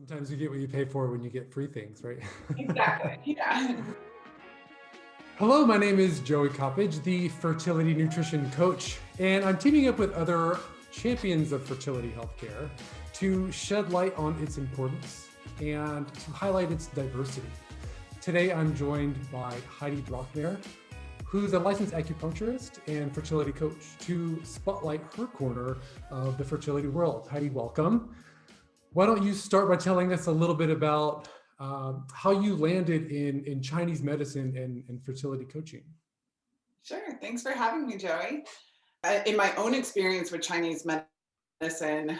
Sometimes you get what you pay for when you get free things, right? Exactly. Yeah. Hello, my name is Joey Coppage, the Fertility Nutrition Coach, and I'm teaming up with other champions of fertility healthcare to shed light on its importance and to highlight its diversity. Today, I'm joined by Heidi Brockmyre, who's a licensed acupuncturist and fertility coach, to spotlight her corner of the fertility world. Heidi, welcome. Why don't you start by telling us a little bit about how you landed in Chinese medicine and fertility coaching? Sure. Thanks for having me, Joey. In my own experience with Chinese medicine,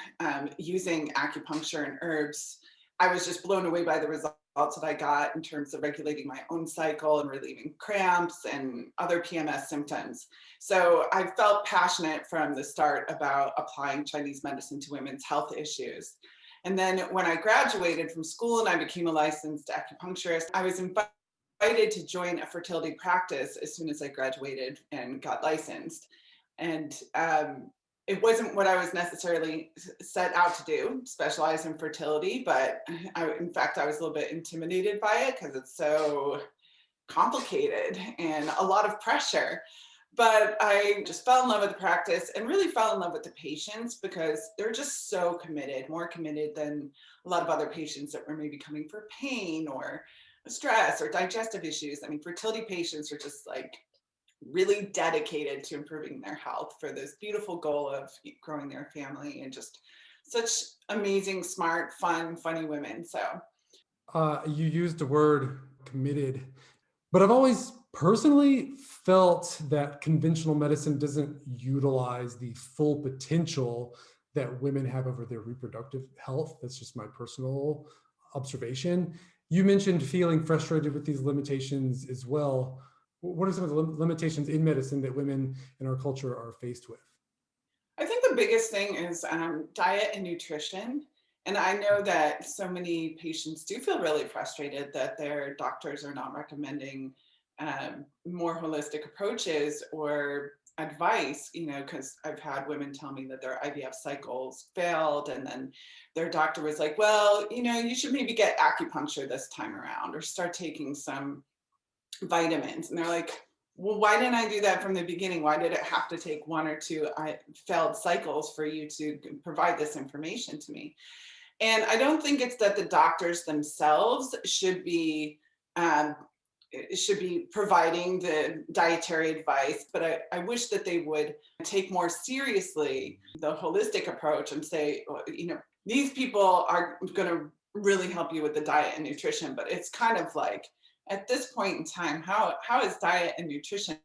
using acupuncture and herbs, I was just blown away by the results that I got in terms of regulating my own cycle and relieving cramps and other PMS symptoms. So I felt passionate from the start about applying Chinese medicine to women's health issues. And then when I graduated from school and I became a licensed acupuncturist, I was invited to join a fertility practice as soon as I graduated and got licensed. And it wasn't what I was necessarily set out to do, specialize in fertility, but in fact, I was a little bit intimidated by it because it's so complicated and a lot of pressure. But I just fell in love with the practice and really fell in love with the patients because they're just so committed, more committed than a lot of other patients that were maybe coming for pain or stress or digestive issues. I mean, fertility patients are just like really dedicated to improving their health for this beautiful goal of growing their family, and just such amazing, smart, fun, funny women. So You used the word committed, but I've always personally felt that conventional medicine doesn't utilize the full potential that women have over their reproductive health. That's just my personal observation. You mentioned feeling frustrated with these limitations as well. What are some of the limitations in medicine that women in our culture are faced with? I think the biggest thing is diet and nutrition. And I know that so many patients do feel really frustrated that their doctors are not recommending more holistic approaches or advice, because I've had women tell me that their IVF cycles failed, and then their doctor was like, well, you should maybe get acupuncture this time around or start taking some vitamins. And they're like, well, why didn't I do that from the beginning? Why did it have to take one or two failed cycles for you to provide this information to me? And I don't think it's that the doctors themselves should be providing the dietary advice, but I wish that they would take more seriously the holistic approach and say, well, these people are going to really help you with the diet and nutrition. But it's kind of like, at this point in time, how is diet and nutrition,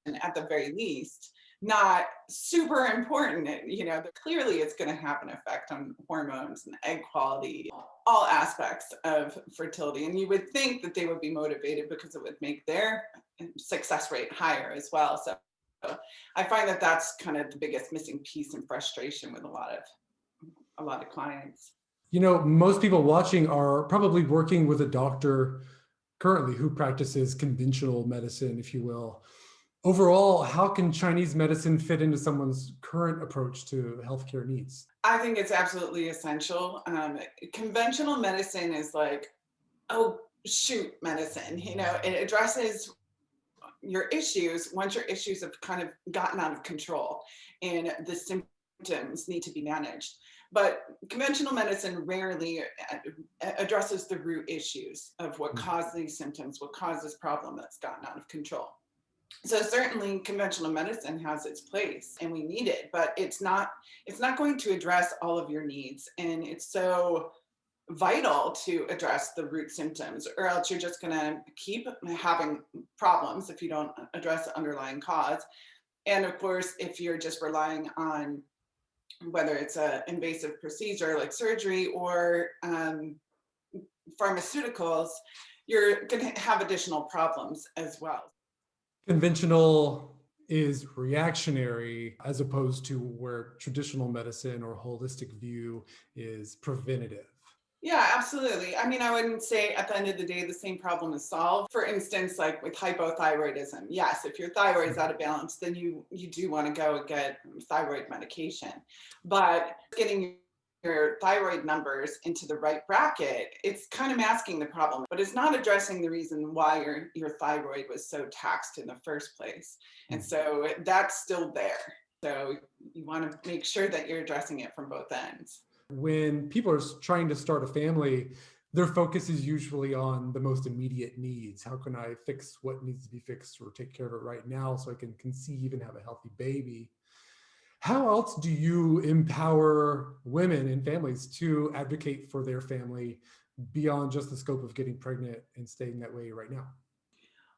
at the very least, not super important? Clearly it's going to have an effect on hormones and egg quality, all aspects of fertility. And you would think that they would be motivated because it would make their success rate higher as well. So I find that that's kind of the biggest missing piece and frustration with a lot of clients. Most people watching are probably working with a doctor currently who practices conventional medicine, if you will. Overall, how can Chinese medicine fit into someone's current approach to healthcare needs? I think it's absolutely essential. Conventional medicine is like, oh, shoot medicine. It addresses your issues once your issues have kind of gotten out of control and the symptoms need to be managed. But conventional medicine rarely addresses the root issues of what caused these symptoms, what caused this problem that's gotten out of control. So certainly conventional medicine has its place and we need it, but it's not going to address all of your needs. And it's so vital to address the root symptoms, or else you're just going to keep having problems if you don't address the underlying cause. And of course, if you're just relying on whether it's an invasive procedure like surgery or pharmaceuticals, you're going to have additional problems as well. Conventional is reactionary as opposed to where traditional medicine or holistic view is preventative. Yeah, absolutely. I mean, I wouldn't say at the end of the day the same problem is solved. For instance, like with hypothyroidism, yes, if your thyroid is out of balance, then you do want to go get thyroid medication. But getting your thyroid numbers into the right bracket, it's kind of masking the problem, but it's not addressing the reason why your thyroid was so taxed in the first place. And so that's still there. So you want to make sure that you're addressing it from both ends. When people are trying to start a family, their focus is usually on the most immediate needs. How can I fix what needs to be fixed or take care of it right now so I can conceive and have a healthy baby? How else do you empower women and families to advocate for their family beyond just the scope of getting pregnant and staying that way right now?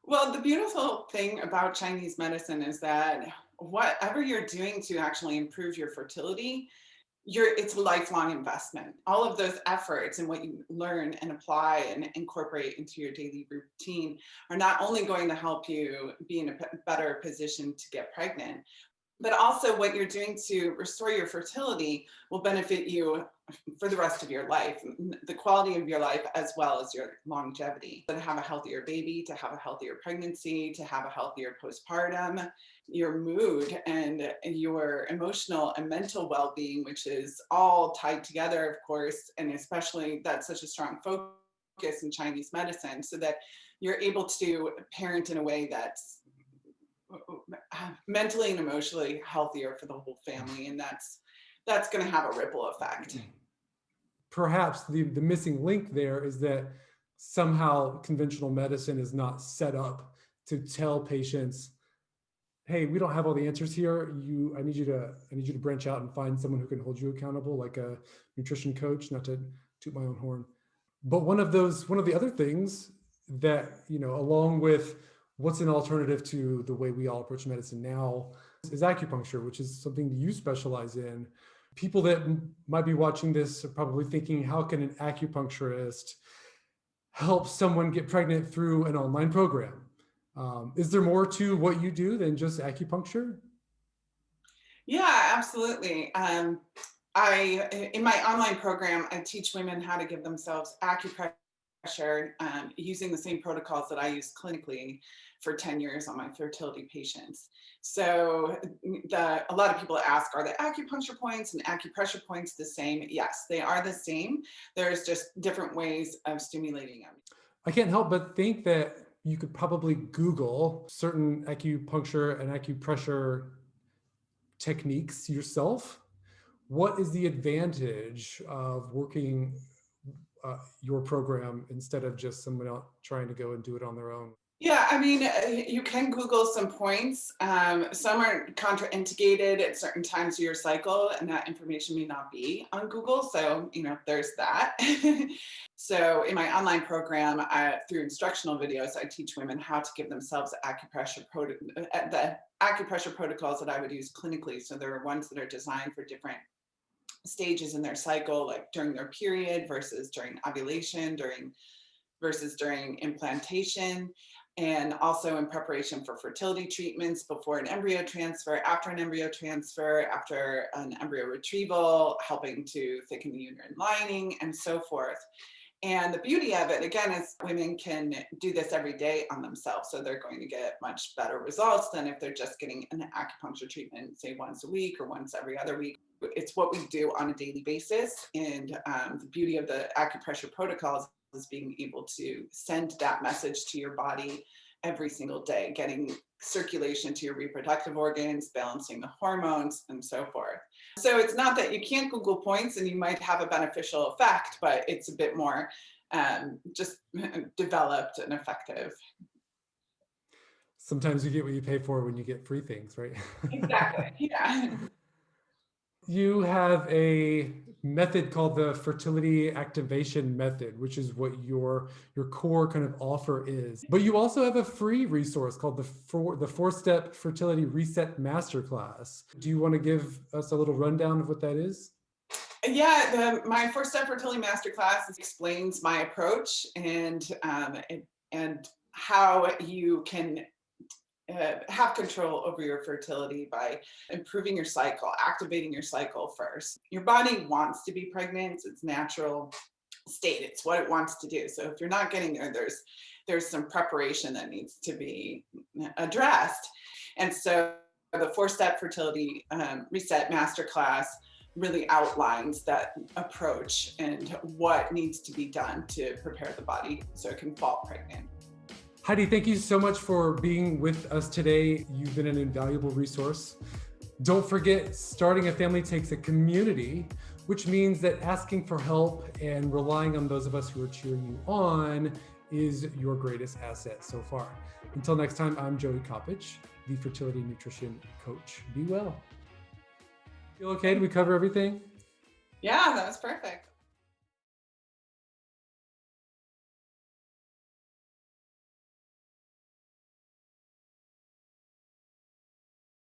Well, the beautiful thing about Chinese medicine is that whatever you're doing to actually improve your fertility, it's a lifelong investment. All of those efforts and what you learn and apply and incorporate into your daily routine are not only going to help you be in a better position to get pregnant, but also what you're doing to restore your fertility will benefit you for the rest of your life, the quality of your life as well as your longevity. To have a healthier baby, to have a healthier pregnancy, to have a healthier postpartum, your mood and your emotional and mental well-being, which is all tied together, of course, and especially that's such a strong focus in Chinese medicine, so that you're able to parent in a way that's mentally and emotionally healthier for the whole family, and that's going to have a ripple effect. Perhaps the missing link there is that somehow conventional medicine is not set up to tell patients, hey, we don't have all the answers here. I need you to branch out and find someone who can hold you accountable, like a nutrition coach, not to toot my own horn. But one of the other things that, along with what's an alternative to the way we all approach medicine now is acupuncture, which is something that you specialize in. People that might be watching this are probably thinking, how can an acupuncturist help someone get pregnant through an online program? Is there more to what you do than just acupuncture? Yeah, absolutely. In my online program, I teach women how to give themselves acupressure using the same protocols that I use clinically for 10 years on my fertility patients. So a lot of people ask, are the acupuncture points and acupressure points the same? Yes, they are the same. There's just different ways of stimulating them. I can't help but think that you could probably Google certain acupuncture and acupressure techniques yourself. What is the advantage of working your program instead of just someone else trying to go and do it on their own? Yeah, I mean, you can Google some points. Some are contraindicated at certain times of your cycle, and that information may not be on Google. So, there's that. So, in my online program, through instructional videos, I teach women how to give themselves the acupressure protocols that I would use clinically. So, there are ones that are designed for different stages in their cycle, like during their period versus during ovulation, versus during implantation, and also in preparation for fertility treatments before an embryo transfer, after an embryo transfer, after an embryo retrieval, helping to thicken the uterine lining, and so forth. And the beauty of it, again, is women can do this every day on themselves. So they're going to get much better results than if they're just getting an acupuncture treatment, say once a week or once every other week. It's what we do on a daily basis. And the beauty of the acupressure protocols is being able to send that message to your body every single day, getting circulation to your reproductive organs, balancing the hormones, and so forth. So it's not that you can't Google points and you might have a beneficial effect, but it's a bit more just developed and effective. Sometimes you get what you pay for when you get free things, right? Exactly. Yeah. You have a method called the fertility activation method, which is what your core kind of offer is. But you also have a free resource called the 4-Step Fertility Reset Masterclass. Do you want to give us a little rundown of what that is? Yeah, my 4-Step Fertility Masterclass explains my approach and how you can have control over your fertility by improving your cycle, activating your cycle first. Your body wants to be pregnant. It's its natural state. It's what it wants to do. So if you're not getting there, there's some preparation that needs to be addressed. And so the 4-Step Fertility Reset Masterclass really outlines that approach and what needs to be done to prepare the body so it can fall pregnant. Heidi, thank you so much for being with us today. You've been an invaluable resource. Don't forget, starting a family takes a community, which means that asking for help and relying on those of us who are cheering you on is your greatest asset so far. Until next time, I'm Joey Coppage, the Fertility Nutrition Coach. Be well. Feel okay? Did we cover everything? Yeah, that was perfect.